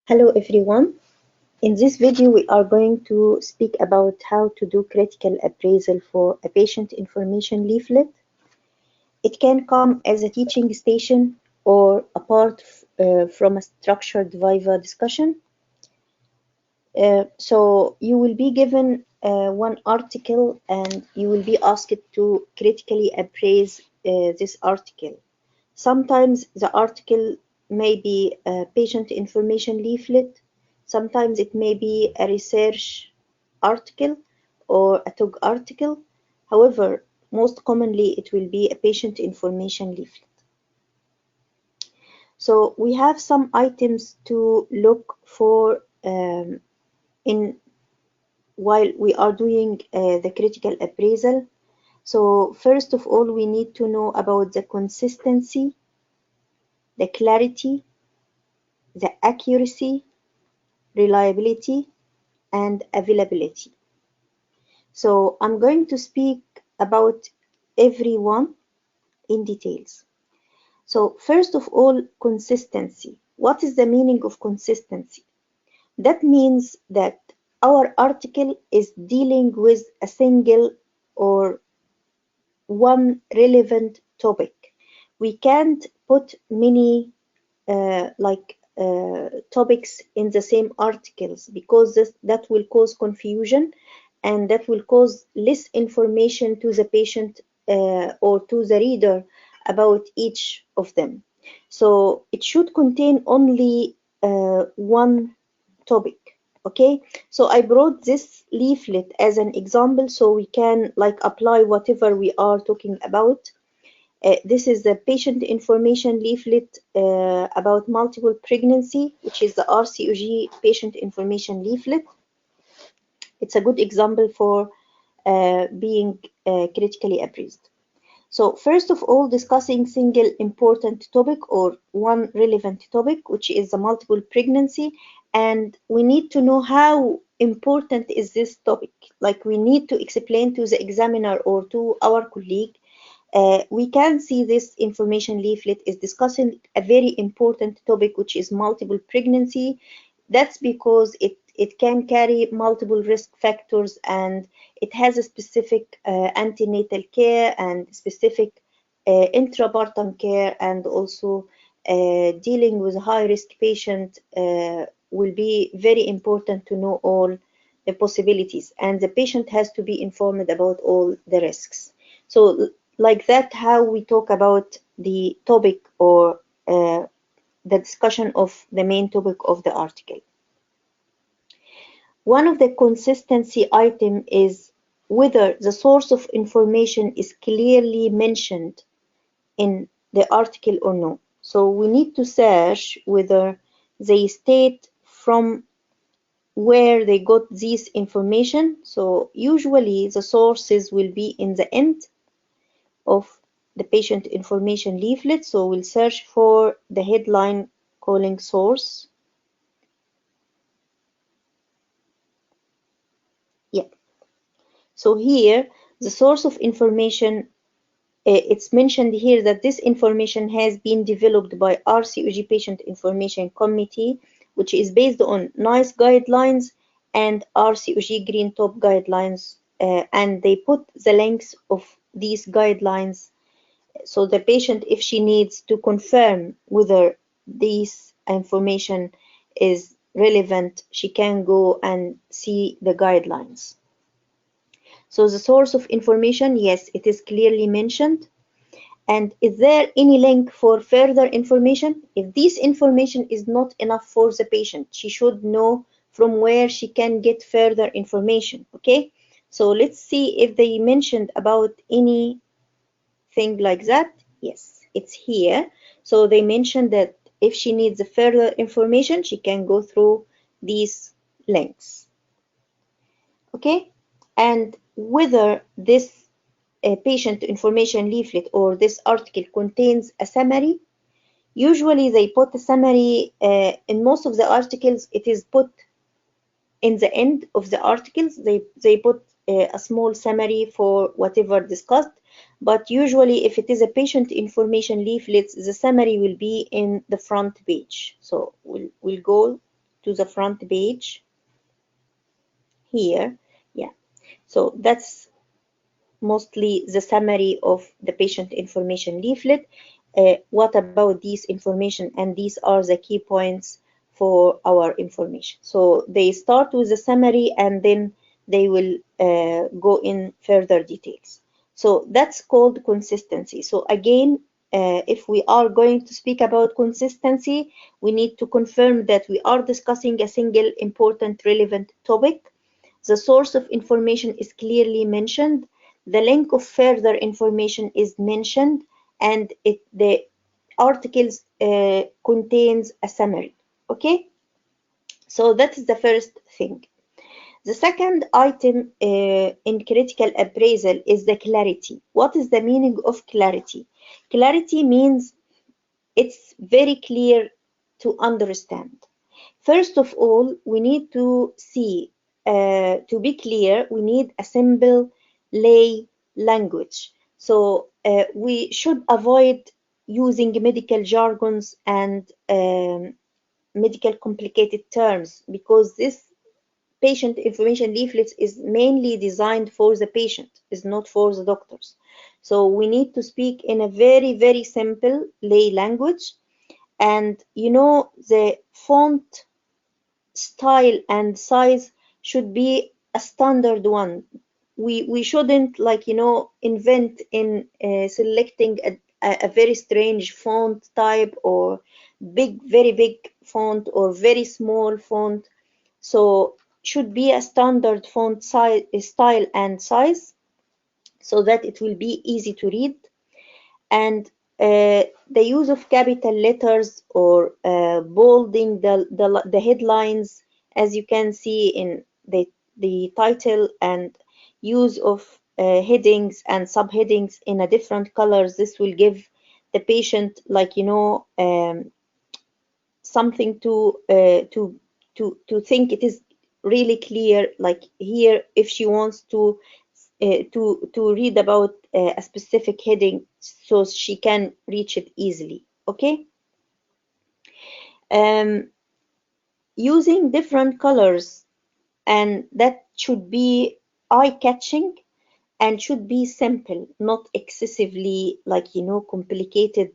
Hello everyone. In this video we are going to speak about how to do critical appraisal for a patient information leaflet. It can come as a teaching station or a part from a structured Viva discussion. So you will be given one article and you will be asked to critically appraise this article. Sometimes the article may be a patient information leaflet, sometimes it may be a research article or a TOG article. However, most commonly it will be a patient information leaflet. So we have some items to look for in while we are doing the critical appraisal. So first of all, we need to know about the consistency, the clarity, the accuracy, reliability, and availability. So I'm going to speak about every one in details. So first of all, consistency. What is the meaning of consistency? That means that our article is dealing with a single or one relevant topic. We can't put many topics in the same articles because that will cause confusion and that will cause less information to the patient or to the reader about each of them. So it should contain only one topic. Okay, so I brought this leaflet as an example so we can apply whatever we are talking about. This is the patient information leaflet about multiple pregnancy, which is the RCOG patient information leaflet. It's a good example for being critically appraised. So first of all, discussing single important topic or one relevant topic, which is the multiple pregnancy, and we need to know how important is this topic. Like we need to explain to the examiner or to our colleague. We can see this information leaflet is discussing a very important topic, which is multiple pregnancy. That's because it can carry multiple risk factors and it has a specific antenatal care and specific intrapartum care, and also dealing with a high risk patient will be very important to know all the possibilities, and the patient has to be informed about all the risks. So like that, how we talk about the topic or the discussion of the main topic of the article. One of the consistency item is whether the source of information is clearly mentioned in the article or no. So we need to search whether they state from where they got this information. So usually the sources will be in the end of the patient information leaflet. So we'll search for the headline calling source. Yeah. So here the source of information, it's mentioned here that this information has been developed by RCOG Patient Information Committee, which is based on NICE guidelines and RCOG Green Top guidelines, and they put the links of these guidelines so the patient, if she needs to confirm whether this information is relevant, she can go and see the guidelines. So the source of information, yes, it is clearly mentioned. And is there any link for further information? If this information is not enough for the patient, she should know from where she can get further information. Okay, so let's see if they mentioned about anything like that. Yes, it's here. So they mentioned that if she needs further information, she can go through these links. Okay, and whether this patient information leaflet or this article contains a summary. Usually they put a summary in most of the articles. It is put in the end of the articles. They put a small summary for whatever discussed, but usually if it is a patient information leaflet, the summary will be in the front page. So we'll go to the front page here. Yeah, so that's mostly the summary of the patient information leaflet. What about these information? And these are the key points for our information. So they start with a summary and then they will go in further details. So that's called consistency. So again, if we are going to speak about consistency, we need to confirm that we are discussing a single important relevant topic. The source of information is clearly mentioned. The link of further information is mentioned, and the articles contains a summary. Okay, so that is the first thing. The second item in critical appraisal is the clarity. What is the meaning of clarity? Clarity means it's very clear to understand. First of all, we need to see, to be clear, we need a simple lay language. So we should avoid using medical jargons and medical complicated terms, because this patient information leaflets is mainly designed for the patient, is not for the doctors. So we need to speak in a very, very simple lay language. And you know, the font style and size should be a standard one. We shouldn't, like, you know, invent in selecting a very strange font type, or big, very big font, or very small font. So should be a standard font size, style and size, so that it will be easy to read. And the use of capital letters or bolding the headlines, as you can see in the title, and use of headings and subheadings in a different colors. This will give the patient, like, you know, something to think it is really clear, like here, if she wants to read about a specific heading, so she can reach it easily. Okay, using different colors, and that should be eye-catching and should be simple, not excessively, like, you know, complicated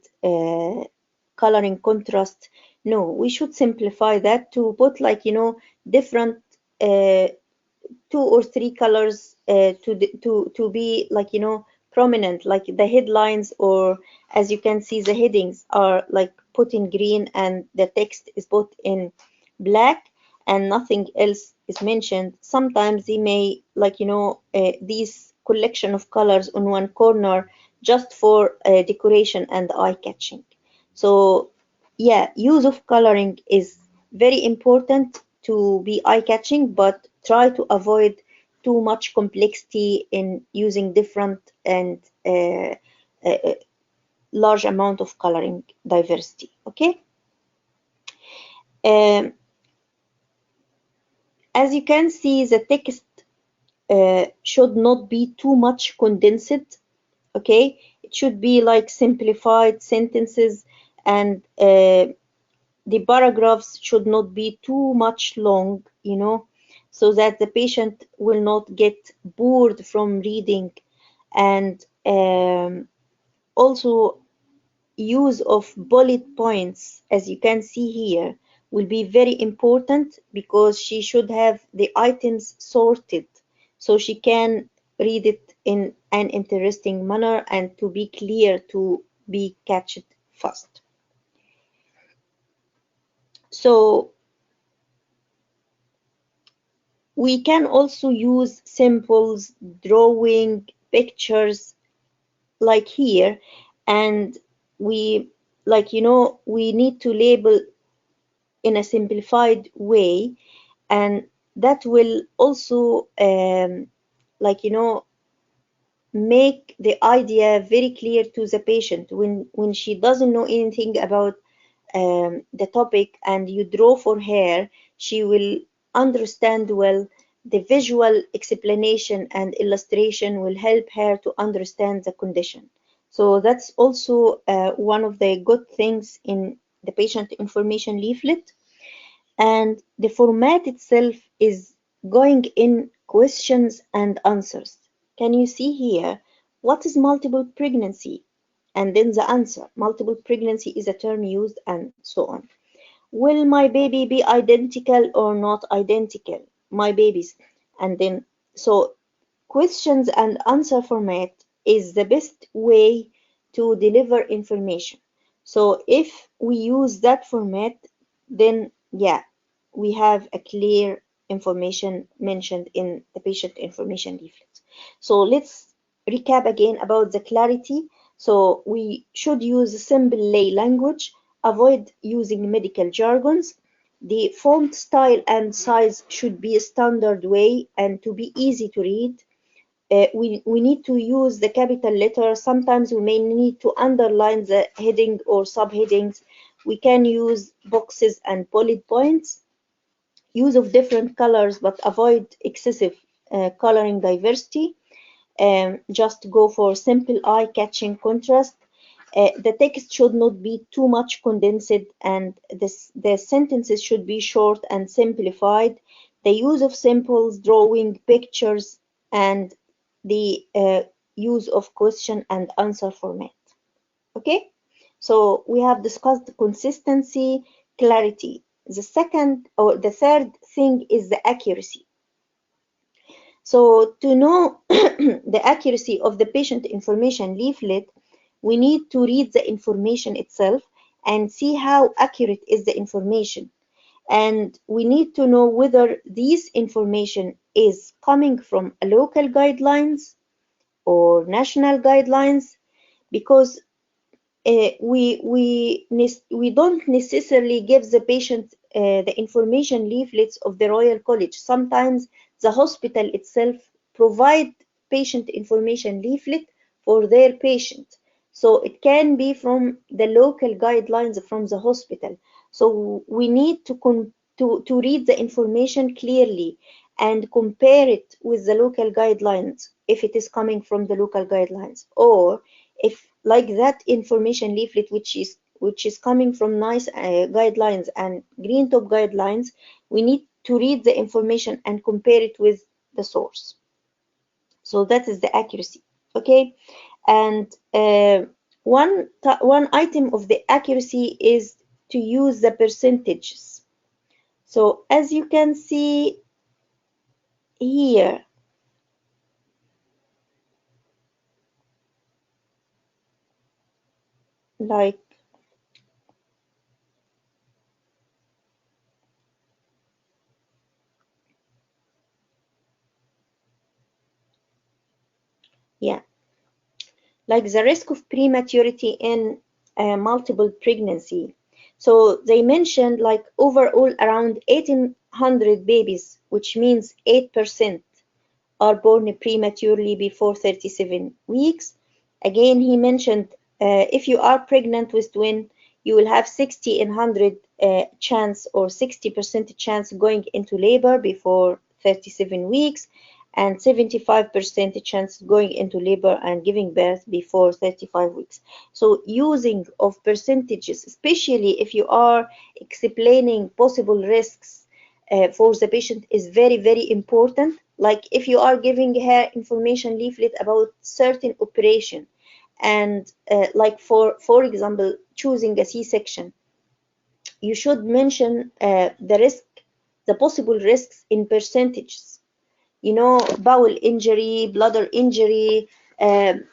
coloring contrast. No, we should simplify that to put, like, you know, different uh, 2 or 3 colors to be, like, you know, prominent, like the headlines, or as you can see, the headings are like put in green and the text is put in black and nothing else is mentioned. Sometimes they may, like, you know, these collection of colors on one corner just for decoration and eye catching. So yeah, use of coloring is very important to be eye-catching, but try to avoid too much complexity in using different and uh, large amount of coloring diversity. Okay. Um, as you can see, the text should not be too much condensed. Okay, it should be like simplified sentences, and the paragraphs should not be too much long, you know, so that the patient will not get bored from reading. And also, use of bullet points, as you can see here, will be very important, because she should have the items sorted so she can read it in an interesting manner and to be clear, to be catched fast. So we can also use symbols, drawing, pictures, like here, and we, like, you know, we need to label in a simplified way, and that will also like, you know, make the idea very clear to the patient. When she doesn't know anything about the topic and you draw for her, she will understand well. The visual explanation and illustration will help her to understand the condition. So that's also one of the good things in the patient information leaflet. and the format itself is going in questions and answers. Can you see here? What is multiple pregnancy? And then the answer. Multiple pregnancy is a term used, and so on. Will my baby be identical or not identical? My babies. And then, so questions and answer format is the best way to deliver information. So if we use that format, then yeah, we have a clear information mentioned in the patient information leaflet. So let's recap again about the clarity. So we should use simple lay language, avoid using medical jargons. The font style and size should be a standard way and to be easy to read. We need to use the capital letter. Sometimes we may need to underline the heading or subheadings. We can use boxes and bullet points. Use of different colors, but avoid excessive coloring diversity. Just go for simple eye-catching contrast. The text should not be too much condensed, and the sentences should be short and simplified. The use of symbols, drawing, pictures, and the use of question and answer format. Okay, so we have discussed consistency, clarity. The second or the third thing is the accuracy. So to know the accuracy of the patient information leaflet, we need to read the information itself and see how accurate is the information. And we need to know whether this information is coming from a local guidelines or national guidelines, because we don't necessarily give the patient the information leaflets of the Royal College. Sometimes the hospital itself provide patient information leaflet for their patient. So it can be from the local guidelines from the hospital. So we need to read the information clearly and compare it with the local guidelines if it is coming from the local guidelines, or if like that information leaflet which is coming from NICE guidelines and green top guidelines, we need to read the information and compare it with the source. So that is the accuracy. Okay, and one item of the accuracy is to use the percentages. So as you can see here, like yeah, like the risk of prematurity in multiple pregnancy. So they mentioned like overall around 1,800 babies, which means 8% are born prematurely before 37 weeks. Again, he mentioned if you are pregnant with twin, you will have 60 in 100 chance or 60% chance going into labor before 37 weeks and 75% chance going into labor and giving birth before 35 weeks. So using of percentages, especially if you are explaining possible risks for the patient, is very, very important. Like if you are giving her information leaflet about certain operation and like for example choosing a C-section, you should mention the possible risks in percentages. You know, bowel injury, bladder injury,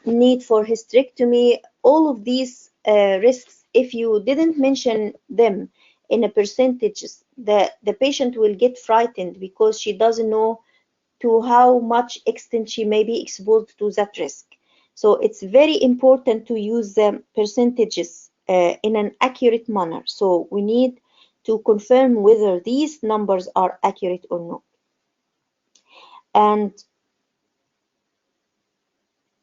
need for hysterectomy, all of these risks, if you didn't mention them in a percentages, the patient will get frightened because she doesn't know to how much extent she may be exposed to that risk. So it's very important to use the percentages in an accurate manner. So we need to confirm whether these numbers are accurate or not. And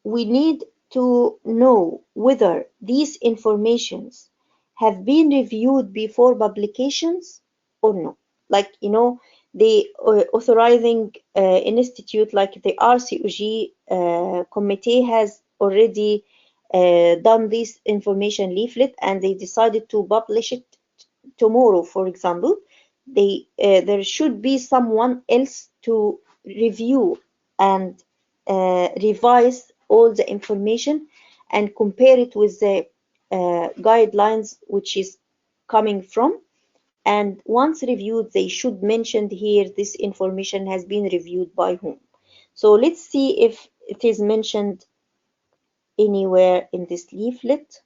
we need to know whether these informations have been reviewed before publications or not. Like, you know, the authorizing institute like the RCOG committee has already done this information leaflet and they decided to publish it tomorrow, for example. there should be someone else to review and revise all the information and compare it with the guidelines which is coming from. And once reviewed, they should mention here this information has been reviewed by whom. So let's see if it is mentioned anywhere in this leaflet.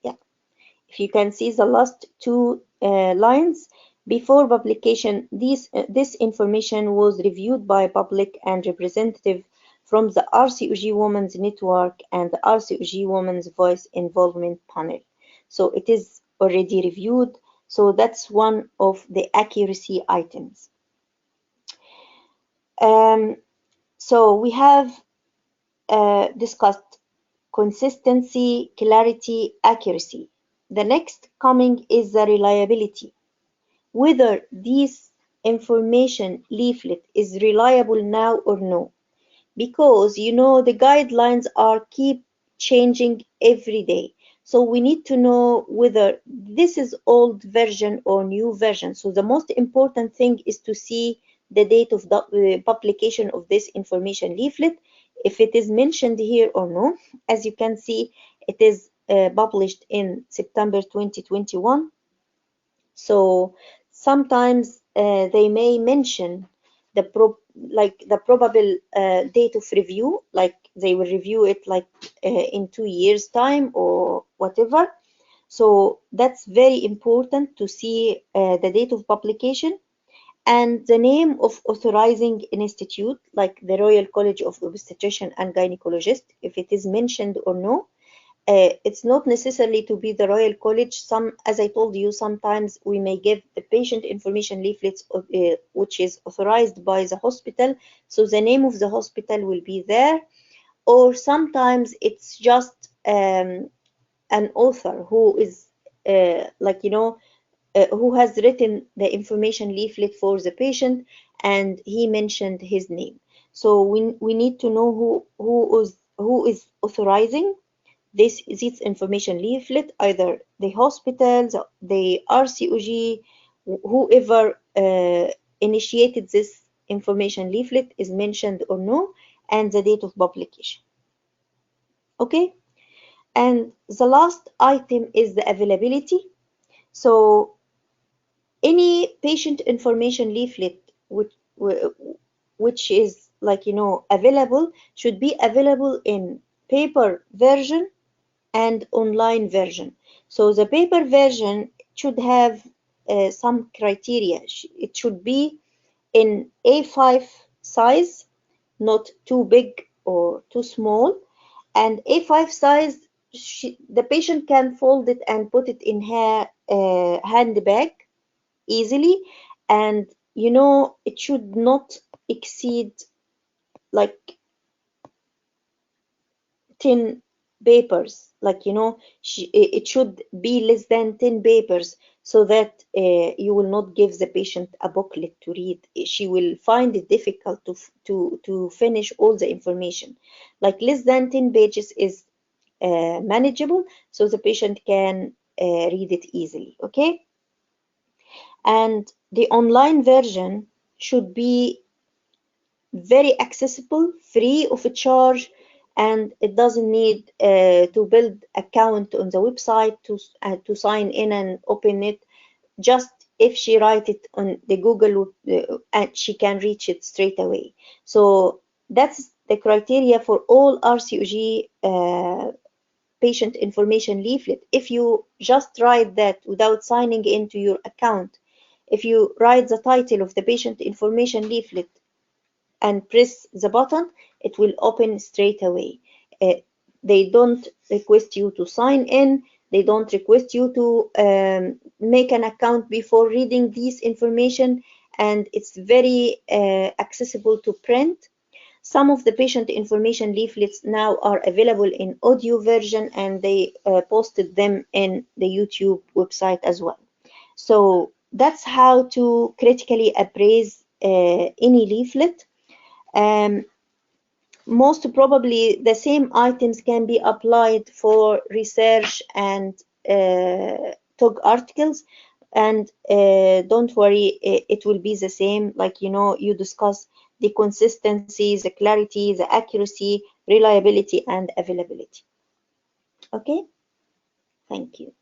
Yeah, if you can see the last two lines, before publication, this information was reviewed by public and representative from the RCOG Women's Network and the RCOG Women's Voice Involvement Panel. So it is already reviewed. So that's one of the accuracy items. So we have discussed consistency, clarity, accuracy. The next coming is the reliability. Whether this information leaflet is reliable now or no. Because you know the guidelines are keep changing every day. So we need to know whether this is old version or new version. So the most important thing is to see the date of the publication of this information leaflet, if it is mentioned here or no. As you can see, it is published in September 2021. So sometimes they may mention the probable date of review, like they will review it like in 2 years time or whatever. So that's very important to see the date of publication and the name of authorizing institute, like the Royal College of Obstetrician and Gynecologist, if it is mentioned or no. It's not necessarily to be the Royal College. As I told you, sometimes we may give the patient information leaflets which is authorized by the hospital, so the name of the hospital will be there. Or sometimes it's just an author who is who has written the information leaflet for the patient and he mentioned his name. So we need to know who is authorizing this information leaflet, either the hospitals, the RCOG, whoever initiated this information leaflet is mentioned or no, and the date of publication. Okay, and the last item is the availability. So any patient information leaflet which is available should be available in paper version and online version. So the paper version should have some criteria. It should be in A5 size, not too big or too small. And A5 size, the patient can fold it and put it in her handbag easily. And it should not exceed like 10 papers, it should be less than 10 papers, so that you will not give the patient a booklet to read. She will find it difficult to finish all the information. Like less than 10 pages is manageable, so the patient can read it easily. Okay, and the online version should be very accessible, free of charge, and it doesn't need to build account on the website to sign in and open it. Just if she write it on the Google, and she can reach it straight away. So that's the criteria for all RCOG patient information leaflet. If you just write that without signing into your account, if you write the title of the patient information leaflet and press the button, it will open straight away. They don't request you to sign in. They don't request you to make an account before reading this information, and it's very accessible to print. Some of the patient information leaflets now are available in audio version, and they posted them in the YouTube website as well. So that's how to critically appraise any leaflet. most probably the same items can be applied for research and TOG articles, and don't worry, it will be the same. Like, you discuss the consistency, the clarity, the accuracy, reliability, and availability. Okay, thank you.